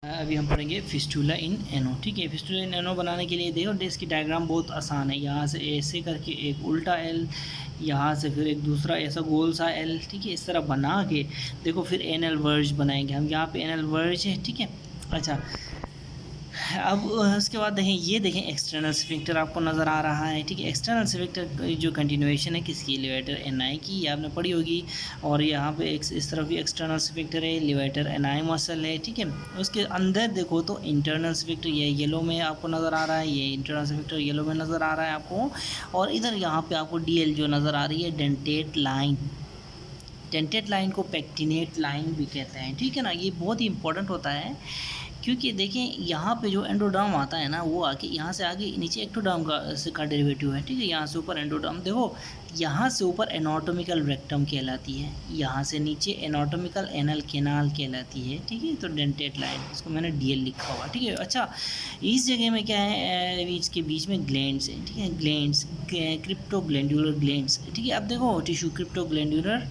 अभी हम पढ़ेंगे फिस्टुला इन एनो। ठीक है, फिस्टुला इन एनो बनाने के लिए देखो इसकी डायग्राम बहुत आसान है। यहाँ से ऐसे करके एक उल्टा एल, यहाँ से फिर एक दूसरा ऐसा गोल सा एल। ठीक है, इस तरह बना के देखो फिर एनल वर्ज बनाएंगे हम। यहाँ पे एनल वर्ज है। ठीक है, अच्छा अब उसके बाद देखें, ये देखें एक्सटर्नल स्फिंक्टर आपको नज़र आ रहा है। ठीक है, एक्सटर्नल स्फिंक्टर जो कंटिन्यूएशन है किसकी, लिवेटर एनआई की, ये आपने पढ़ी होगी। और यहाँ पे इस तरफ भी एक्सटर्नल स्फिंक्टर है, लिवेटर एनआई मसल है। ठीक है, उसके अंदर देखो तो इंटरनल स्फिंक्टर ये येलो में आपको नज़र आ रहा है, ये इंटरनल स्फिंक्टर येलो में नज़र आ रहा है आपको। और इधर यहाँ पे आपको डीएल जो नज़र आ रही है, डेंटेट लाइन। डेंटेट लाइन को पेक्टिनेट लाइन भी कहते हैं। ठीक है ना, ये बहुत ही इंपॉर्टेंट होता है क्योंकि देखें यहाँ पे जो एंडोडर्म आता है ना, वो आके यहाँ से आगे नीचे एक्टोडर्म का डेरिवेटिव है। ठीक है, यहाँ से ऊपर एंडोडर्म, देखो यहाँ से ऊपर एनाटॉमिकल रेक्टम कहलाती है, यहाँ से नीचे एनाटॉमिकल एनल कैनाल कहलाती है। ठीक है, तो डेंटेट लाइन, इसको मैंने डीएल लिखा हुआ। ठीक है, अच्छा इस जगह में क्या है, इसके बीच में ग्लैंड्स है। ठीक है, ग्लैंड्स, क्रिप्टोग्लैंडुलर ग्लैंड्स। ठीक है, अब देखो tissue crypto glandular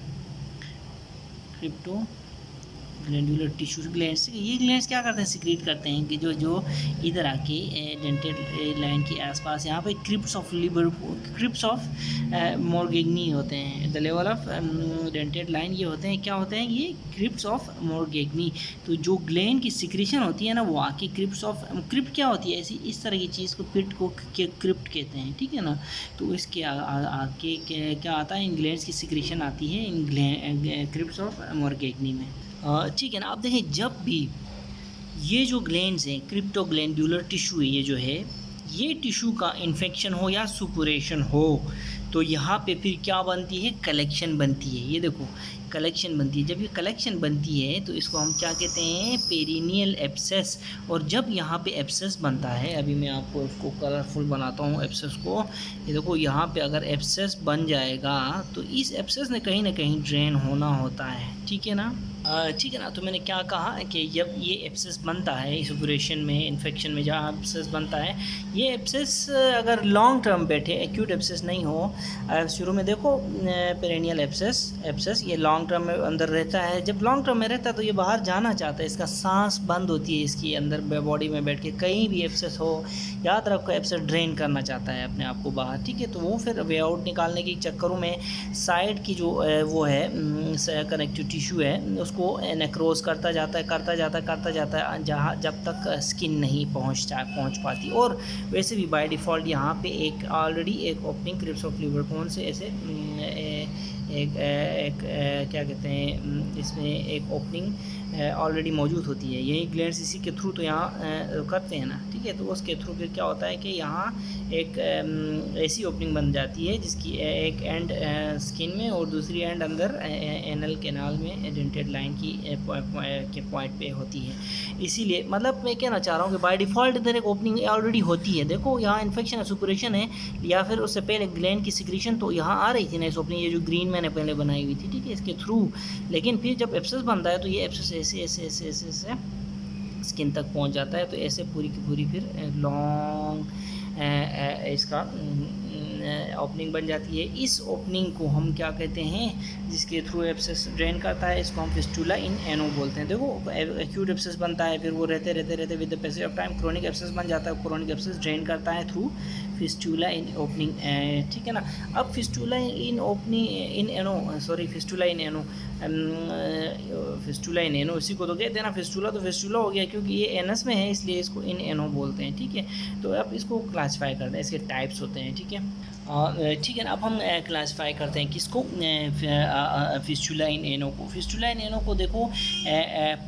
tissue glands, ये ग्लैंड्स क्या करते हैं, सिक्रीट करते हैं कि जो इधर आके डेंटेड लाइन के आसपास यहाँ पे क्रिप्स ऑफ मोरगेग्नी होते हैं। The level of dentate line ये होते हैं, क्या होते हैं ये, क्रिप्स ऑफ मोरगेग्नी। तो जो ग्लैंड की सिक्रीशन होती है ना, वो आके क्रिप्ट क्या होती है, ऐसी इस तरह की चीज़ को पिट को क्रिप्ट कहते हैं। ठीक है ना, तो इसके आगे क्या आता है, इन ग्लैंड्स की सिक्रीशन आती है इन क्रिप्स ऑफ मोरगेग्नी में। ठीक है ना, आप देखें जब भी ये जो ग्लैंड्स हैं, क्रिप्टोग्लैंडुलर टिश्यू ये जो है, ये टिश्यू का इन्फेक्शन हो या सुपुरेशन हो तो यहाँ पे फिर क्या बनती है, कलेक्शन बनती है। ये देखो कलेक्शन बनती है। जब ये कलेक्शन बनती है तो इसको हम क्या कहते हैं, पेरिनियल एब्सेस। और जब यहाँ पे एब्सेस बनता है, अभी मैं आपको इसको कलरफुल बनाता हूँ एब्सेस को। ये देखो यहाँ पे अगर एब्सेस बन जाएगा तो इस एब्सेस ने कहीं ना कहीं ड्रेन होना होता है। ठीक है ना, ठीक है ना। तो मैंने क्या कहा कि जब ये एब्सेस बनता है इस ऑपरेशन में, इन्फेक्शन में जहाँ एब्सेस बनता है, ये एब्सेस अगर लॉन्ग टर्म बैठे, एक्यूट एब्सेस नहीं हो, शुरू में देखो पेरेनियल एब्सेस ये लॉन्ग टर्म में अंदर रहता है। जब लॉन्ग टर्म में रहता है तो ये बाहर जाना चाहता है, इसका सांस बंद होती है इसकी अंदर बॉडी में बैठ के। कहीं भी एब्सेस हो, याद रखो एब्सेस ड्रेन करना चाहता है अपने आप को बाहर। ठीक है, तो वो फिर वे आउट निकालने के चक्करों में साइड की जो वो है कनेक्टिव टिश्यू है, उसको नेक्रोज करता जाता है जहाँ जब तक स्किन नहीं पहुँच पाती। और वैसे भी बाय डिफ़ॉल्ट यहाँ पे एक ऑलरेडी एक opening crypts of liver bone से ऐसे एक क्या कहते हैं, इसमें एक ओपनिंग ऑलरेडी मौजूद होती है। यही ग्लैंड्स इसी के थ्रू तो यहाँ करते हैं ना। ठीक है, तो उसके थ्रू फिर क्या होता है कि यहाँ एक ऐसी ओपनिंग बन जाती है जिसकी एक एंड स्किन में और दूसरी एंड अंदर एनल कैनाल में डेंटेड लाइन की के पॉइंट पे होती है। इसीलिए मतलब मैं कहना चाह रहा हूँ कि बाय डिफ़ॉल्ट इधर एक ओपनिंग ऑलरेडी होती है। देखो यहाँ इन्फेक्शन है, सुपुरेशन है, या फिर उससे पहले ग्लैंड की सिक्रीशन तो यहाँ आ रही थी ना इस ओपनिंग, ये जो ग्रीन मैंने पहले बनाई हुई थी। ठीक है, इसके थ्रू। लेकिन फिर जब एब्सेस बनता है तो ये एब्सेस ऐसे स्किन तक पहुंच जाता है। तो ऐसे पूरी की पूरी फिर लॉन्ग इसका ओपनिंग बन जाती है। इस ओपनिंग को हम क्या कहते हैं, जिसके थ्रू एब्सेस ड्रेन करता है, इसको हम फिस्टुला इन एनो बोलते हैं। देखो एक्यूट एब्सेस बनता है, फिर वो रहते with the passage of time chronic abscess बन जाता है। क्रोनिक एब्सेस ड्रेन करता है थ्रू फिस्टुला इन ओपनिंग। ठीक है ना, अब फिस्टुला इन एनो इसी को तो कहते हैं ना, फिस्टुला तो फिस्टुला हो गया क्योंकि ये एनस में है, इसलिए इसको इन एनो बोलते हैं। ठीक है, तो अब इसको क्लासीफाई करते हैं, इसके टाइप्स होते हैं। ठीक है, ठीक है ना, अब हम क्लासीफाई करते हैं किसको, फिस्टुला इन एनो को। फिस्टुला इन एनो को देखो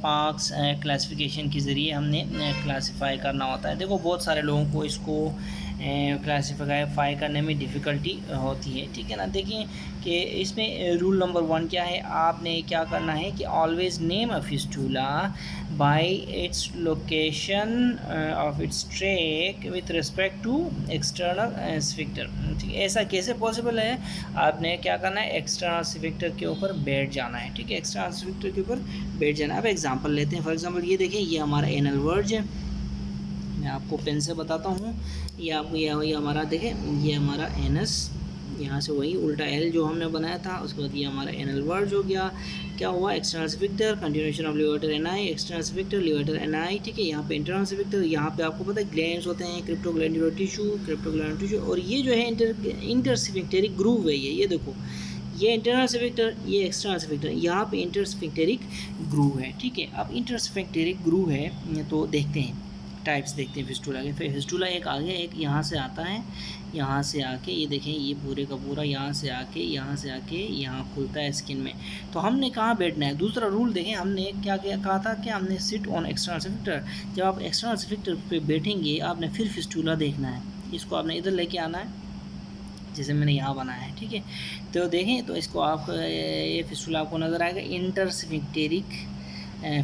पार्क्स क्लासिफिकेशन के ज़रिए हमने क्लासीफाई करना होता है। देखो बहुत सारे लोगों को इसको क्लासीफाई करने में डिफ़िकल्टी होती है। ठीक है ना, देखिए कि इसमें रूल नंबर 1 क्या है, आपने क्या करना है कि always name a fistula by its location of its track with respect to external sphincter. ठीक है, ऐसा कैसे पॉसिबल है, आपने क्या करना है, एक्सटर्नल स्फिंक्टर के ऊपर बैठ जाना है। ठीक है, एक्सटर्नल स्फिंक्टर के ऊपर बैठ जाना है। अब एग्जांपल लेते हैं, फॉर एग्जांपल ये देखिए, ये हमारा एनल वर्ज है, मैं आपको पेन से बताता हूँ। ये आपको ये हमारा देखें, ये हमारा एनस, यहाँ से वही उल्टा एल जो हमने बनाया था, उसके बाद ये हमारा एनल वर्ज हो गया। क्या हुआ, external sphincter, continuation of levator ani, external sphincter levator ani, ठीक है। यहाँ पे इंटरनल स्फिंक्टर, यहाँ पे आपको पता है ग्लैंड्स होते हैं, क्रिप्टोग्लैंडुलर टिश्यू, और ये जो है इंटरस्फिंक्टेरिक ग्रूव है ये देखो, ये इंटरनल स्फिंक्टर, ये एक्सटर्नल स्फिंक्टर, यहाँ पे इंटरस्फिंक्टेरिक ग्रूव है, ठीक है। अब इंटरस्फिंक्टेरिक ग्रूव है तो देखते हैं टाइप्स, देखते हैं फिस्टुला के। फिस्टुला एक आगे एक यहाँ से आता है, यहाँ से आके ये देखें, ये पूरे का पूरा यहाँ से आके यहाँ खुलता है स्किन में। तो हमने कहाँ बैठना है, दूसरा रूल देखें, हमने क्या कहा था कि हमने सिट ऑन एक्सटर्नल स्फिंक्टर। जब आप एक्सटर्नल स्फिंक्टर पे बैठेंगे आपने फिर फिस्टुला देखना है, इसको आपने इधर लेके आना है, जैसे मैंने यहाँ बनाया है, ठीक है। तो देखें तो इसको आप ये फिस्टुला आपको नज़र आएगा, इंटरस्फिंक्टेरिक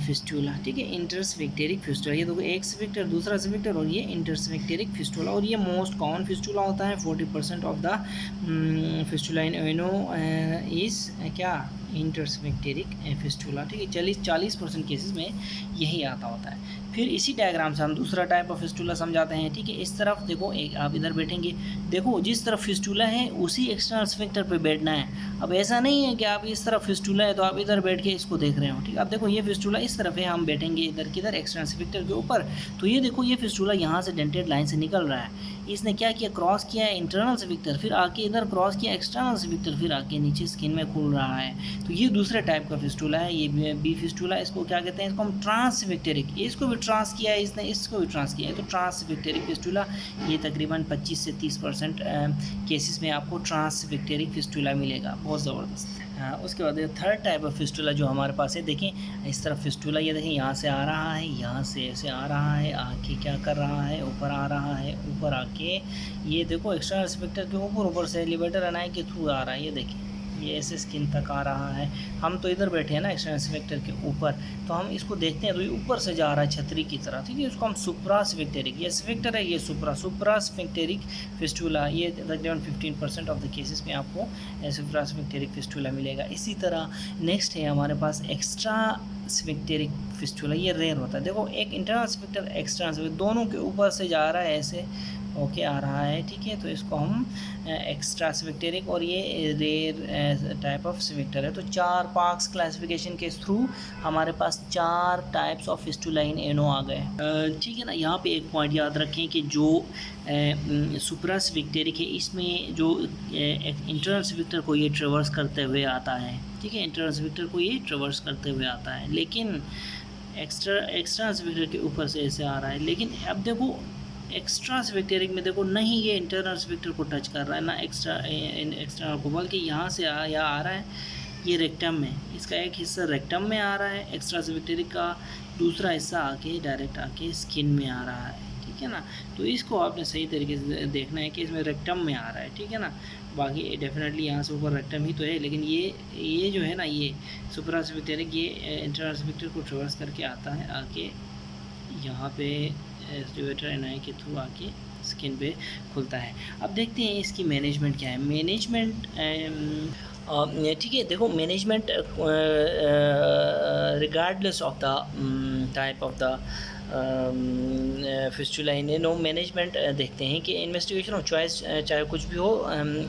फिस्टुला, ठीक है, इंटरस्फिंक्टेरिक फिस्टुला। ये देखो एक स्फिंक्टर, दूसरा स्फिंक्टर, और ये इंटरस्फिंक्टेरिक फिस्टुला, और ये मोस्ट कॉमन फिस्टुला होता है। 40% of the fistula in ano is क्या, इंटरस्फिंक्टेरिक फिस्टुला, ठीक है। 40% केसेस में यही आता होता है। फिर इसी डायग्राम से हम दूसरा टाइप ऑफ फिस्टुला समझाते हैं, ठीक है। इस तरफ देखो, एक आप इधर बैठेंगे, देखो जिस तरफ फिस्टुला है उसी एक्सटर्नल स्फिंक्टर पे बैठना है। अब ऐसा नहीं है कि आप इस तरफ फिस्टुला है तो आप इधर बैठ के इसको देख रहे हो, ठीक है। अब देखो ये फिस्टुला इस तरफ है, हम बैठेंगे इधर किधर, एक्सटर्नल स्फिंक्टर के ऊपर। तो ये देखो ये फिस्टुला यहाँ से डेंटेड लाइन से निकल रहा है, इसने क्या किया, क्रॉस किया है इंटरनल स्फिंक्टर, फिर आके इधर क्रॉस किया एक्सटर्नल स्फिंक्टर, फिर आके नीचे स्किन में खुल रहा है। तो ये दूसरे टाइप का फिस्टुला है, ये बी फिस्टुला। इसको क्या कहते हैं, इसको हम ट्रांसफिक्टेरिक, इसको भी ट्रांस किया है इसने, इसको भी ट्रांस किया है, तो ट्रांसफिक्टेरिक फिस्टुला। ये तकरीबन 25 से 30% केसेस में आपको ट्रांसफिक्टेरिक फिस्टुला मिलेगा, बहुत ज़बरदस्त। उसके बाद थर्ड टाइप ऑफ फिस्टुला जो हमारे पास है, देखें इस तरफ फिस्टुला, ये देखें यहाँ से आ रहा है, यहाँ से ऐसे आ रहा है, आके क्या कर रहा है, ऊपर आ रहा है, ऊपर आके ये देखो एक्सटर्नल स्फिंक्टर के ऊपर से लिवेटर एनआई के थ्रू आ रहा है, ये देखिए ये ऐसे स्किन तक आ रहा है। हम तो इधर बैठे हैं ना एक्सटर्नल स्फिंक्टर के ऊपर, तो हम इसको देखते हैं तो ये ऊपर से जा रहा है छतरी की तरह, ठीक है। इसको हम सुप्रा स्फिंक्टेरिक, ये स्फिंक्टर है, ये सुप्रा स्फिंक्टेरिक फिस्टुला। ये तकरीबन 15% ऑफ द केसेस में आपको सुप्रा स्फिंक्टेरिक फिस्टुला मिलेगा। इसी तरह नेक्स्ट है हमारे पास एक्स्ट्रा स्फिंक्टेरिक फिस्टुला, ये रेयर होता है। देखो एक इंटरनल स्फिंक्टर, एक्सटर्नल स्फिंक्टर, दोनों के ऊपर से जा रहा है, ऐसे ओके आ रहा है, ठीक है। तो इसको हम एक्स्ट्रा स्फिंक्टेरिक, और ये रेयर टाइप ऑफ स्फिंक्टर है। तो 4 पार्क्स क्लासिफिकेशन के थ्रू हमारे पास 4 टाइप्स ऑफ फिस्टुला इन एनो आ गए, ठीक है ना। यहाँ पे एक पॉइंट याद रखें कि जो सुप्रा स्फिंक्टेरिक है, इसमें जो इंटरनल स्फिंक्टर को ये ट्रेवर्स करते हुए आता है, ठीक है, इंटरनल स्फिंक्टर को ये ट्रेवर्स करते हुए आता है, लेकिन एक्स्ट्रा स्फिंक्टर के ऊपर से ऐसे आ रहा है। लेकिन अब देखो एक्स्ट्रा स्फिंक्टेरिक में देखो नहीं ये इंटरनल स्फिंक्टर को टच कर रहा है ना एक्सटर्नल को, बल्कि यहाँ से यहाँ आ रहा है, ये रेक्टम में, इसका एक हिस्सा रेक्टम में आ रहा है एक्स्ट्रा स्फिंक्टेरिक का, दूसरा हिस्सा आके डायरेक्ट आके स्किन में आ रहा है, ठीक है ना। तो इसको आपने सही तरीके से देखना है कि इसमें रेक्टम में आ रहा है, ठीक है ना। बाकी डेफिनेटली यहाँ से ऊपर रेक्टम ही तो है, लेकिन ये जो है ना, ये सुप्रा स्फिंक्टेरिक, ये इंटरनल स्फिंक्टर को ट्रेवर्स करके आता है, आके यहाँ पे लिवेटर एनआई के थ्रू आके स्किन पे खुलता है। अब देखते हैं इसकी मैनेजमेंट क्या है। मैनेजमेंट ठीक है, देखो management regardless of the type of the fistula in ano, management देखते हैं कि इन्वेस्टिगेशन ऑफ चॉइस चाहे कुछ भी हो,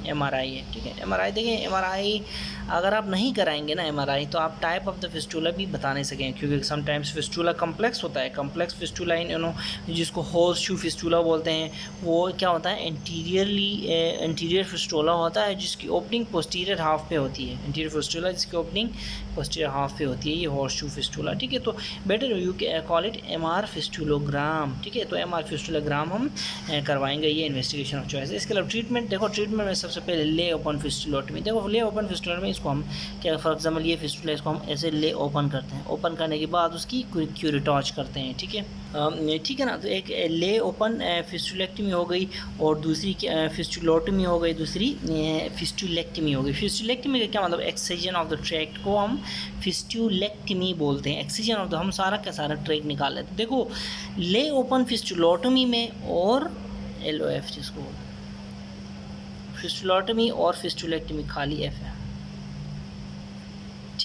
एमआरआई है, ठीक है। एमआरआई देखें, एमआरआई अगर आप नहीं कराएंगे ना एमआरआई, तो आप टाइप ऑफ द फिस्टुला भी बता नहीं सकेंगे, क्योंकि समटाइम्स फिस्टुला कम्प्लेक्स होता है। कम्प्लेक्स फिस्टुला इन एनो, जिसको हॉर्स शू फिस्टुला बोलते हैं, वो क्या होता है, एंटीरियर फिस्टुला होता है, जिसकी ओपनिंग पोस्टीरियर हाफ पे होती है। एंटीरियर फिस्टुला जिसकी ओपनिंग पोस्टीरियर हाफ पे होती है, ये हॉर्स शू फिस्टुला, ठीक है। तो better you call it MR फिस्टुलोग्राम, ठीक है। तो एमआर फिस्टुलोग्राम हम करवाएंगे, ये इन्वेस्टिगेशन ऑफ चॉइस। इसके अलावा ट्रीटमेंट, देखो ट्रीटमेंट में सबसे पहले ले ओपन फिस्टुलोटमी। देखो ले ओपन फिस्टुलोटमी, इसको हम क्या, फॉर एग्जाम्पल ये फिस्टुला, इसको हम ऐसे ले ओपन करते हैं, ओपन करने के बाद उसकी क्यूरेटॉच करते हैं, ठीक है, ठीक है ना। तो एक ले ओपन फिस्टुलेक्टमी हो गई, और दूसरी फिस्टुलोटमी हो गई, दूसरी फिस्टुलेक्टमी हो गई। फिस्टुलेक्टमी का क्या मतलब, एक्ससिजन ऑफ द ट्रैक्ट को हम फिस्टुलेक्टमी बोलते हैं। एक्ससिजन ऑफ द, हम सारा का सारा ट्रैक्ट निकाल लेते हैं। देखो ले ओपन फिस्टुलोटमी में और LOF जिसको फिस्टुलोटमी और फिस्टुलेक्टमी खाली F है,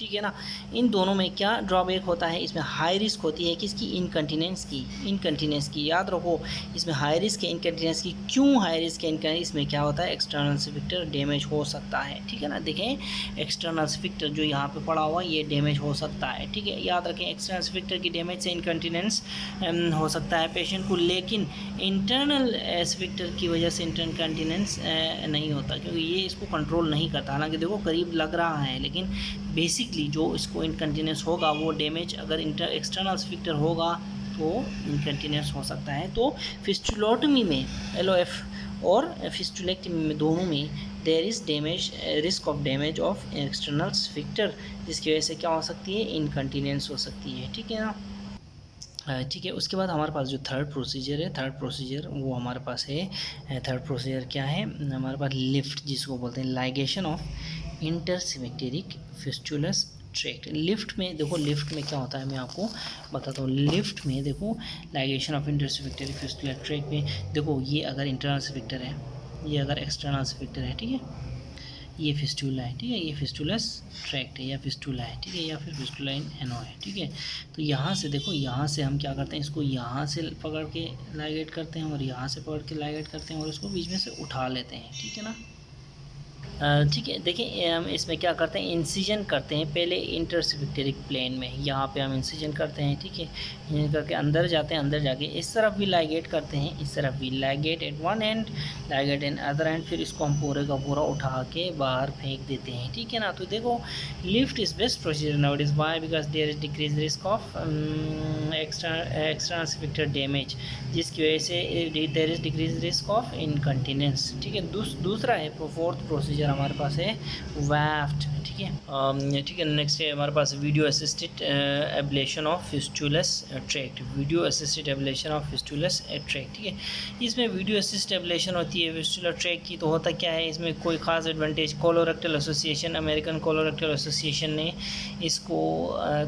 ठीक है ना। इन दोनों में क्या ड्रॉबैक होता है, इसमें हाई रिस्क होती है किसकी, इनकंटिनेंस की। याद रखो इसमें हाई रिस्क है इनकंटिनेंस की। क्यों हाई रिस्क है, इसमें क्या होता है, एक्सटर्नल स्फिंक्टर डैमेज हो सकता है, ठीक है ना। देखें एक्सटर्नल स्फिंक्टर जो यहाँ पे पड़ा हुआ ये डैमेज हो सकता है, ठीक है। याद रखें एक्सटर्नल स्फिंक्टर की डैमेज से इनकंटिनेंस हो सकता है पेशेंट को, लेकिन इंटरनल स्फिंक्टर की वजह से इनकंटिनेंस नहीं होता, क्योंकि ये इसको कंट्रोल नहीं करता। हालांकि देखो करीब लग रहा है, लेकिन बेसिकली जो इसको इनकंटिनेंस होगा वो डैमेज अगर एक्सटर्नल स्फिंक्टर होगा तो इनकंटिनेंस हो सकता है। तो फिस्टुलोटमी में LOF और फिस्टुलेक्टमी में दोनों में there is damage, risk of damage of external sphincter, जिसकी वजह से क्या हो सकती है, इनकंटिनेंस हो सकती है, ठीक है ना। ठीक है, उसके बाद हमारे पास जो थर्ड प्रोसीजर वो हमारे पास है। थर्ड प्रोसीजर क्या है हमारे पास, लिफ्ट जिसको बोलते हैं, ligation of intersphincteric fistulous tract. LIFT में देखो, लिफ्ट में क्या होता है मैं आपको बताता हूँ। लिफ्ट में देखो लाइगेशन ऑफ इंटरसिमेटेरिक फिस्टुलर ट्रैक्ट में देखो, ये अगर इंटरनल स्फिंक्टर है, ये अगर एक्सटर्नल स्फिंक्टर है, ठीक है, ये फिस्टुला है, ठीक है, ये फिस्टुलस ट्रैक्ट है या फिस्टुला है, ठीक है, या फिर फिस्टुला इन एनो है, ठीक है। तो यहाँ से देखो, यहाँ से हम क्या करते हैं, इसको यहाँ से पकड़ के लाइगेट करते हैं और यहाँ से पकड़ के लाइगेट करते हैं और इसको बीच में से उठा लेते हैं, ठीक है ना। ठीक है, देखिए हम इसमें क्या करते हैं, इंसिजन करते हैं पहले इंटरसिफिक्टेरिक प्लेन में, यहाँ पे हम इंसिजन करते हैं, ठीक है। इंसिजन करके अंदर जाते हैं, अंदर जाके इस तरफ भी लाइगेट करते हैं, इस तरफ भी ligate at one end, ligate at other end, फिर इसको हम पूरे का पूरा उठा के बाहर फेंक देते हैं, ठीक है ना। तो देखो LIFT is best procedure now, it is why because there is decrease risk of external sphincter damage, जिसकी वजह से there is decrease risk of incontinence, ठीक है। दूसरा है फोर्थ प्रोसीजर हमारे पास है वैफ्ट, ठीक है। ठीक है, नेक्स्ट है हमारे पास video assisted ablation of fistulous tract, video assisted ablation of fistulous tract, ठीक है। इसमें वीडियो असिस्ट एब्लेशन होती है फिस्टुलर ट्रैक्ट की। तो होता क्या है, इसमें कोई ख़ास advantage, colorectal association, American colorectal association ने इसको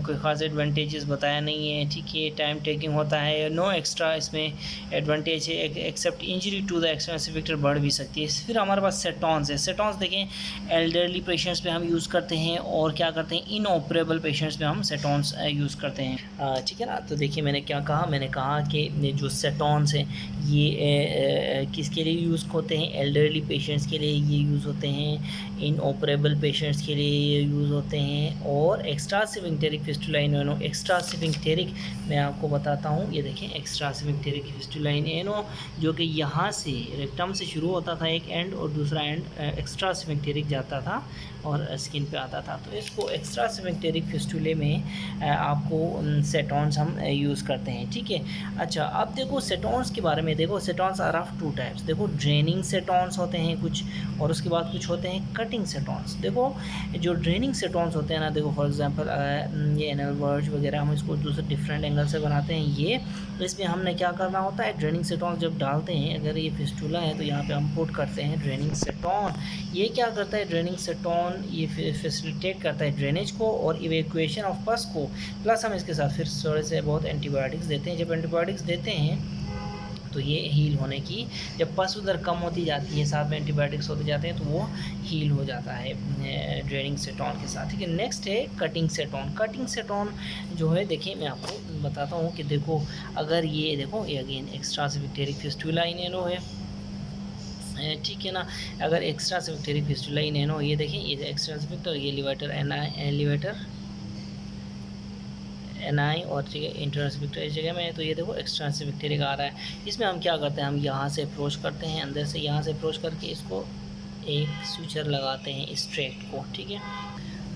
कोई ख़ास एडवांटेजेस बताया नहीं है, ठीक है। टाइम टेकिंग होता है, नो एक्स्ट्रा इसमें एडवांटेज है except injury to the external sphincter बढ़ भी सकती है। फिर हमारे पास सेटॉन्स है। सेटॉन्स देखें एल्डरली पेशेंट्स पे हम यूज़ करते हैं और क्या करते हैं, इनऑपरेबल पेशेंट्स पे हम सेटॉन्स यूज़ करते हैं, ठीक है ना। तो देखिए मैंने क्या कहा, मैंने कहा कि जो सेटॉन्स हैं ये किसके लिए यूज़ होते हैं, एल्डरली पेशेंट्स के लिए ये यूज़ होते हैं, इनऑपरेबल पेशेंट्स के लिए ये यूज़ होते हैं, और extra सिफिंक्टेरिक fistula in I know, extra सिफिंक्टेरिक मैं आपको बताता हूँ, ये देखें एक्स्ट्रा सिफिंक्टेरिक फिस्टुला इन एनो, जो कि यहाँ से रेक्टम से शुरू होता था एक एंड और दूसरा एंड एक्स्ट्रा सिफिंक्टेरिक जाता था और स्किन पे आता था। तो इसको एक्स्ट्रा सिफिंक्टेरिक फिस्टुले में आपको सेटॉन्स हम यूज़ करते हैं, ठीक है। अच्छा, अब देखो सेटॉन्स के बारे में, देखो सेटॉन्स आर ऑफ टू टाइप्स, देखो ड्रेनिंग सेटॉन्स होते हैं कुछ, और उसके बाद कुछ होते हैं कटिंग सेटॉन्स। देखो जो ड्रेनिंग सेटॉन्स होते हैं ना, देखो फॉर एग्जांपल ये एनल वर्ज वगैरह हम इसको दूसरे डिफरेंट एंगल से बनाते हैं, ये इसमें हमने क्या करना होता है, ड्रेनिंग सेटॉन्स जब डालते हैं, अगर ये फिस्टुला है तो यहाँ पे हम पुट करते हैं ड्रेनिंग सेटॉन। ये क्या करता है ड्रेनिंग सेटॉन, ये फैसिलिटेट करता है ड्रेनेज को और इवैक्यूएशन ऑफ पस को, प्लस हम इसके साथ फिर थोड़े से बहुत एंटीबायोटिक्स देते हैं। जब एंटीबायोटिक्स देते हैं तो ये हील होने की, जब पस उधर कम होती जाती है, साथ में एंटीबायोटिक्स होते जाते हैं, तो वो हील हो जाता है ड्रेनिंग सेटॉन के साथ, ठीक है। नेक्स्ट है कटिंग सेटॉन। कटिंग सेटॉन जो है, देखिए मैं आपको बताता हूँ कि देखो अगर ये देखो, ये अगेन एक्स्ट्रा सिफिंक्टेरिक फिस्टुला इन एनो है, ठीक है ना। अगर एक्स्ट्रा सिफिंक्टेरिक फिस्टुला इन एनो, ये देखिए ये एक्स्ट्रा सिफिंक्टर, ये लिवेटर एनआई और ठीक है इंटरनल सिफिंक्टर इस जगह में है, तो ये देखो एक्सटर्नल सिफिंक्टेरिक आ रहा है। इसमें हम क्या करते हैं, हम यहाँ से अप्रोच करते हैं, अंदर से यहाँ से अप्रोच करके इसको एक स्विचर लगाते हैं इस ट्रैक्ट को, ठीक है।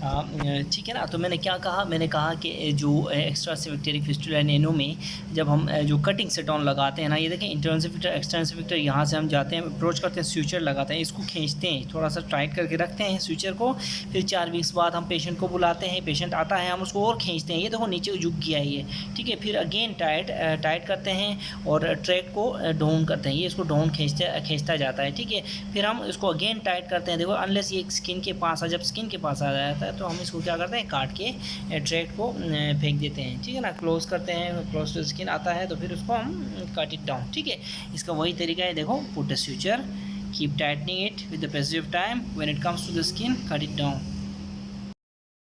ठीक है ना। तो मैंने क्या कहा, मैंने कहा कि जो एक्स्ट्रा सिफिंक्टेरिक फिस्टुला नैनो में जब हम जो कटिंग सेटॉन लगाते हैं ना, ये देखें इंटरनल सिफिंक्टर एक्सटर्नल सिफिंक्टर, यहाँ से हम जाते हैं अप्रोच करते हैं, स्विचर लगाते हैं, इसको खींचते हैं, थोड़ा सा टाइट करके रखते हैं स्विचर को। फिर 4 वीक्स बाद हम पेशेंट को बुलाते हैं, पेशेंट आता है, हम उसको और खींचते हैं, ये देखो नीचे झुक गया ये, ठीक है। फिर अगेन टाइट करते हैं और ट्रैक को डाउन करते हैं, ये इसको डाउन खींचता जाता है, ठीक है। फिर हम इसको अगेन टाइट करते हैं, देखो अनलेस ये स्किन के पास जब स्किन के पास आ जाता है तो हम इसको क्या करते हैं, काट के ट्रैक्ट को फेंक देते हैं, ठीक है ना। क्लोज करते हैं, क्लोज टू स्किन आता है तो फिर उसको हम कट इट डाउन, ठीक है। इसका वही तरीका है, देखो put a suture, keep tightening it with the passage of time, when it comes to the skin cut it down.